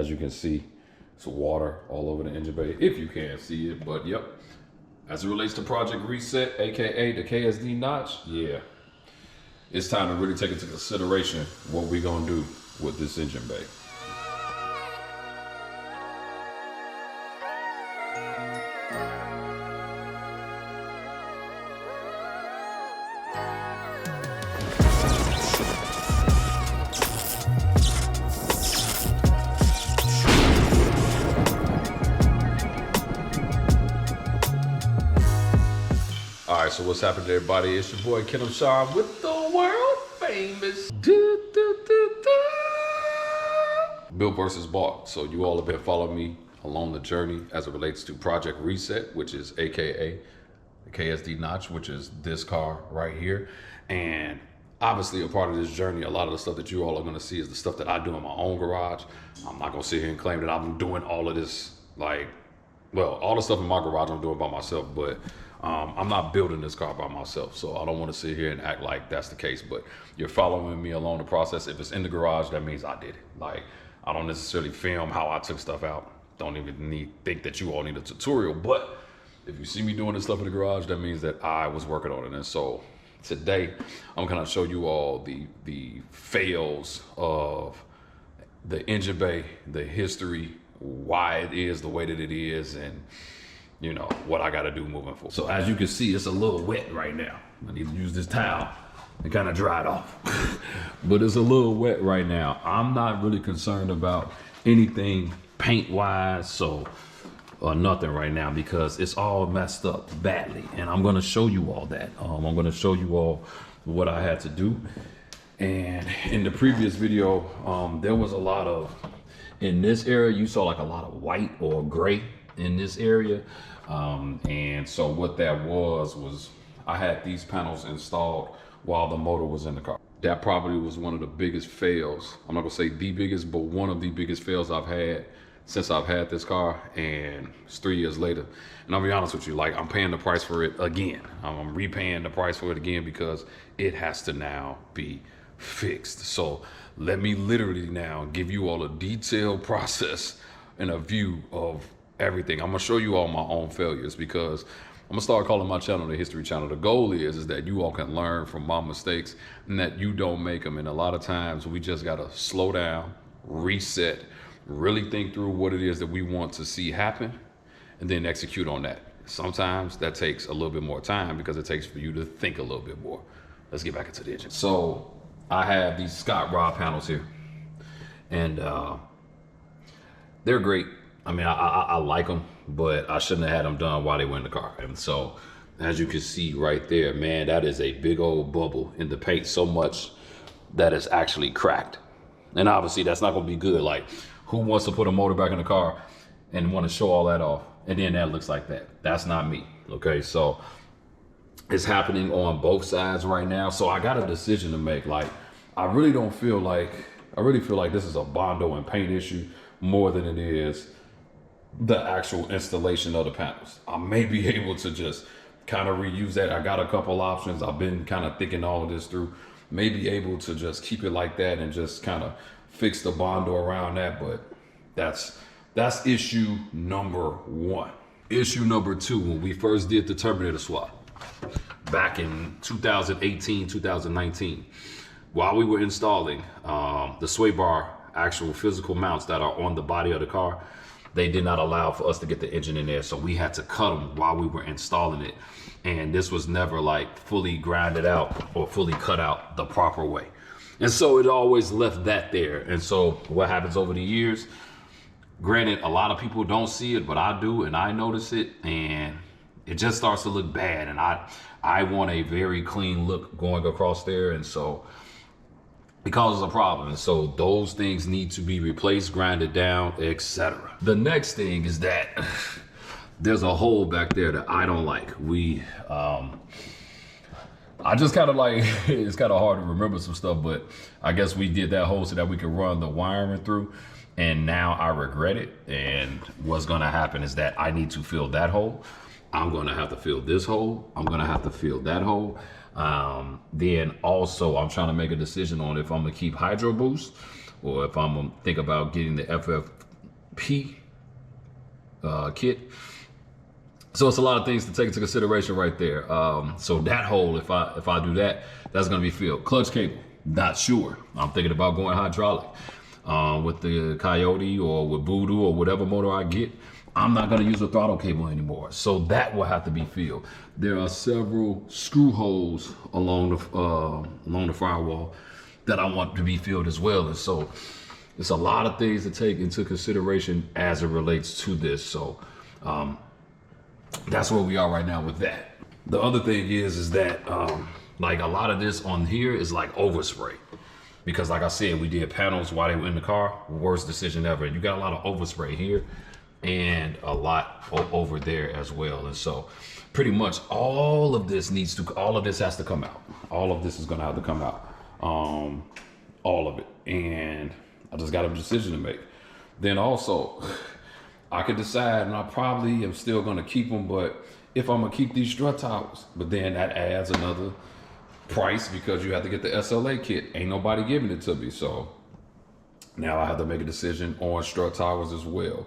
As you can see, it's water all over the engine bay, if you can't see it, but yep. As it relates to Project Reset, AKA the KSDNotch, yeah. It's time to really take into consideration what we're gonna do with this engine bay. All right, so what's happening, everybody? It's your boy Ken Sean with the world famous Built versus Bought. So you all have been following me along the journey as it relates to Project Reset, which is AKA the KSDNotch, which is this car right here. And obviously a part of this journey, a lot of the stuff that you all are gonna see is the stuff that I do in my own garage. I'm not gonna sit here and claim that I'm doing all of this, like, well, all the stuff in my garage I'm doing by myself, but I'm not building this car by myself, so I don't want to sit here and act like that's the case. But you're following me along the process. If it's in the garage, that means I did it. Like, I don't necessarily film how I took stuff out. Don't even think that you all need a tutorial. But if you see me doing this stuff in the garage, that means that I was working on it. And so today, I'm gonna show you all the fails of the engine bay, the history, why it is the way that it is, and you know, what I gotta do moving forward. So as you can see, it's a little wet right now. I need to use this towel and kind of dry it off. But it's a little wet right now. I'm not really concerned about anything paint-wise, or nothing right now, because it's all messed up badly. And I'm gonna show you all that. I'm gonna show you all what I had to do. And in the previous video, there was a lot of, in this area, you saw like a lot of white or gray in this area. And so what that was I had these panels installed while the motor was in the car. That probably was one of the biggest fails. I'm not gonna say the biggest, but one of the biggest fails I've had since I've had this car, and it's 3 years later. And I'll be honest with you, like, I'm paying the price for it again. I'm repaying the price for it again because it has to now be fixed. So let me literally now give you all a detailed process and a view of everything. I'm gonna show you all my own failures, because I'm gonna start calling my channel the History Channel. The goal is that you all can learn from my mistakes and that you don't make them. And a lot of times we just gotta slow down, reset, really think through what it is that we want to see happen, and then execute on that. Sometimes that takes a little bit more time because it takes for you to think a little bit more. Let's get back into the engine. So I have these Scott rod panels here, and they're great. I mean, I like them, but I shouldn't have had them done while they were in the car. And so, as you can see right there, man, that is a big old bubble in the paint, so much that it's actually cracked. And obviously, that's not gonna be good. Like, who wants to put a motor back in the car and want to show all that off? And then that looks like that. That's not me, okay? So, it's happening on both sides right now. So I got a decision to make. Like, I really feel like this is a Bondo and paint issue more than it is the actual installation of the panels. I may be able to just kind of reuse that. I got a couple options. I've been kind of thinking all of this through. May be able to just keep it like that and just kind of fix the Bondo around that, but that's issue number one. Issue number two, when we first did the Terminator swap back in 2018, 2019, while we were installing the sway bar actual physical mounts that are on the body of the car, they did not allow for us to get the engine in there. So we had to cut them while we were installing it. And this was never like fully grinded out or fully cut out the proper way. And so it always left that there. And so what happens over the years, granted, a lot of people don't see it, but I do, and I notice it, and it just starts to look bad. And I want a very clean look going across there. And so it causes a problem. And so those things need to be replaced, grinded down, etc. The next thing is that there's a hole back there that I don't like. I just kind of like, it's kind of hard to remember some stuff, but I guess we did that hole so that we could run the wiring through. And now I regret it. And what's gonna happen is that I need to fill that hole. I'm gonna have to fill this hole. I'm gonna have to fill that hole. Then also I'm trying to make a decision on if I'm gonna keep Hydro Boost or if I'm gonna think about getting the P kit. So it's a lot of things to take into consideration right there. So that hole, if I do that, that's gonna be filled. Clutch cable, not sure. I'm thinking about going hydraulic with the Coyote or with Voodoo or whatever motor I get. I'm not gonna use a throttle cable anymore. So that will have to be filled. There are several screw holes along the firewall that I want to be filled as well. And so it's a lot of things to take into consideration as it relates to this. So that's where we are right now with that. The other thing is that like a lot of this on here is like overspray. Because like I said, we did panels while they were in the car. Worst decision ever. You got a lot of overspray here and a lot over there as well. And so pretty much all of this has to come out. All of this is gonna have to come out. All of it. And I just got a decision to make. Then also, I could decide, and I probably am still gonna keep them, but if I'm gonna keep these strut towers, but then that adds another price because you have to get the SLA kit. Ain't nobody giving it to me. So now I have to make a decision on strut towers as well.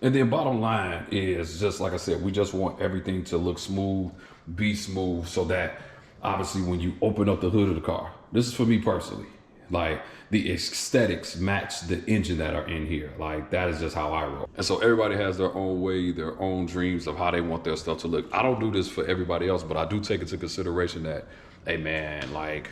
And then bottom line is just like I said, we just want everything to look smooth, be smooth, so that obviously when you open up the hood of the car, this is for me personally, like the aesthetics match the engine that are in here. Like that is just how I roll. And so everybody has their own way, their own dreams of how they want their stuff to look. I don't do this for everybody else, but I do take into consideration that, hey man, like,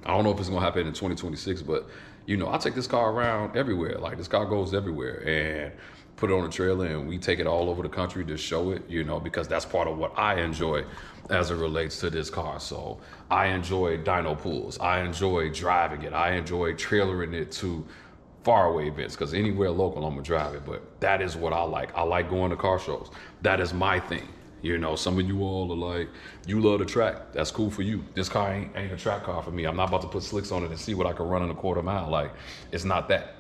I don't know if it's gonna happen in 2026, but you know, I take this car around everywhere. Like this car goes everywhere and put it on a trailer and we take it all over the country to show it, you know, because that's part of what I enjoy as it relates to this car. So I enjoy dyno pulls. I enjoy driving it. I enjoy trailering it to faraway events because anywhere local, I'm gonna drive it. But that is what I like. I like going to car shows. That is my thing. You know, some of you all are like, you love the track. That's cool for you. This car ain't a track car for me. I'm not about to put slicks on it and see what I can run in a quarter mile. Like, it's not that.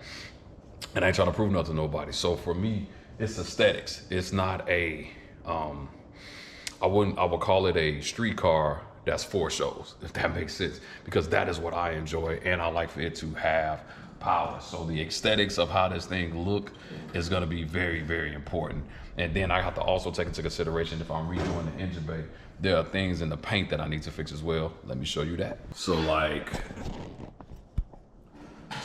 And I ain't trying to prove nothing to nobody. So for me, it's aesthetics. It's not a, I would call it a street car that's for shows, if that makes sense, because that is what I enjoy. And I like for it to have power. So the aesthetics of how this thing look is going to be very, very important. And then I have to also take into consideration if I'm redoing the engine bay, there are things in the paint that I need to fix as well. Let me show you that. So like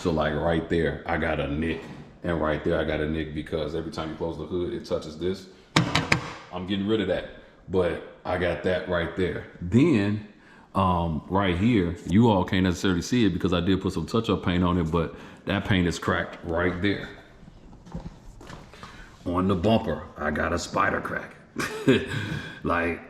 right there, I got a nick. And right there, I got a nick because every time you close the hood, it touches this. I'm getting rid of that. But I got that right there. Then right here, you all can't necessarily see it because I did put some touch-up paint on it, but that paint is cracked right there. On the bumper, I got a spider crack. Like,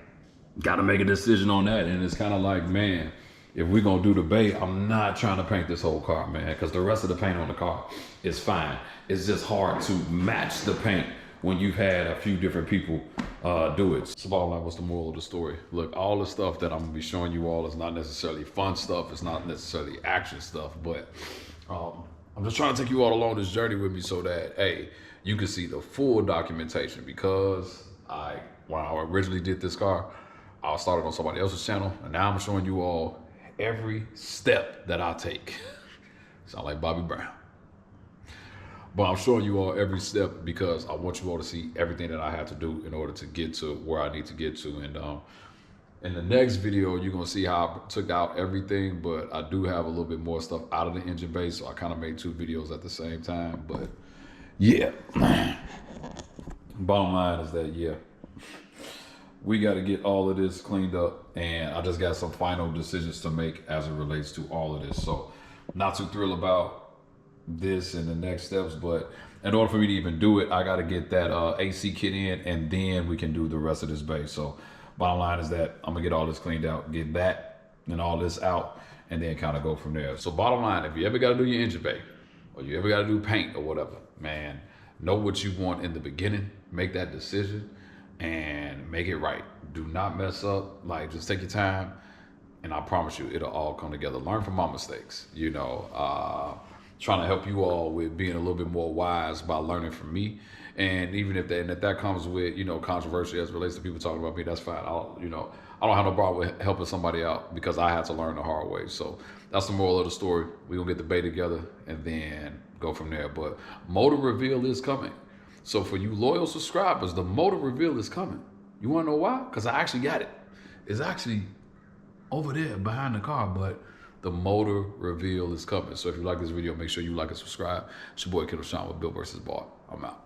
gotta make a decision on that. And it's kind of like, man, if we're gonna do the bay, I'm not trying to paint this whole car, man, because the rest of the paint on the car is fine. It's just hard to match the paint when you've had a few different people do it. So bottom line, what's the moral of the story? Look, all the stuff that I'm gonna be showing you all is not necessarily fun stuff. It's not necessarily action stuff, but I'm just trying to take you all along this journey with me so that, hey, you can see the full documentation. Because when I originally did this car, I started on somebody else's channel, and now I'm showing you all every step that I take. Sound like Bobby Brown. But I'm showing you all every step because I want you all to see everything that I have to do in order to get to where I need to get to. And in the next video, you're gonna see how I took out everything, but I do have a little bit more stuff out of the engine bay, so I kind of made two videos at the same time. But yeah, bottom line is that, yeah, we got to get all of this cleaned up, and I just got some final decisions to make as it relates to all of this. So not too thrilled about this and the next steps, but in order for me to even do it, I got to get that AC kit in, and then we can do the rest of this bay. So bottom line is that I'm gonna get all this cleaned out, get that and all this out, and then kind of go from there. So bottom line, if you ever got to do your engine bay, or you ever got to do paint or whatever, man, know what you want in the beginning, make that decision and make it right. Do not mess up. Like, just take your time, and I promise you it'll all come together. Learn from my mistakes, you know. Trying to help you all with being a little bit more wise by learning from me. And even if that comes with, you know, controversy as it relates to people talking about me, that's fine. I don't have no problem with helping somebody out because I had to learn the hard way. So that's the moral of the story. We're gonna get the bay together and then go from there. But motor reveal is coming. So for you loyal subscribers, the motor reveal is coming. You wanna know why? Because I actually got it. It's actually over there behind the car, but the motor reveal is coming. So if you like this video, make sure you like and subscribe. It's your boy Kiddo Sean with Built vs. Bought. I'm out.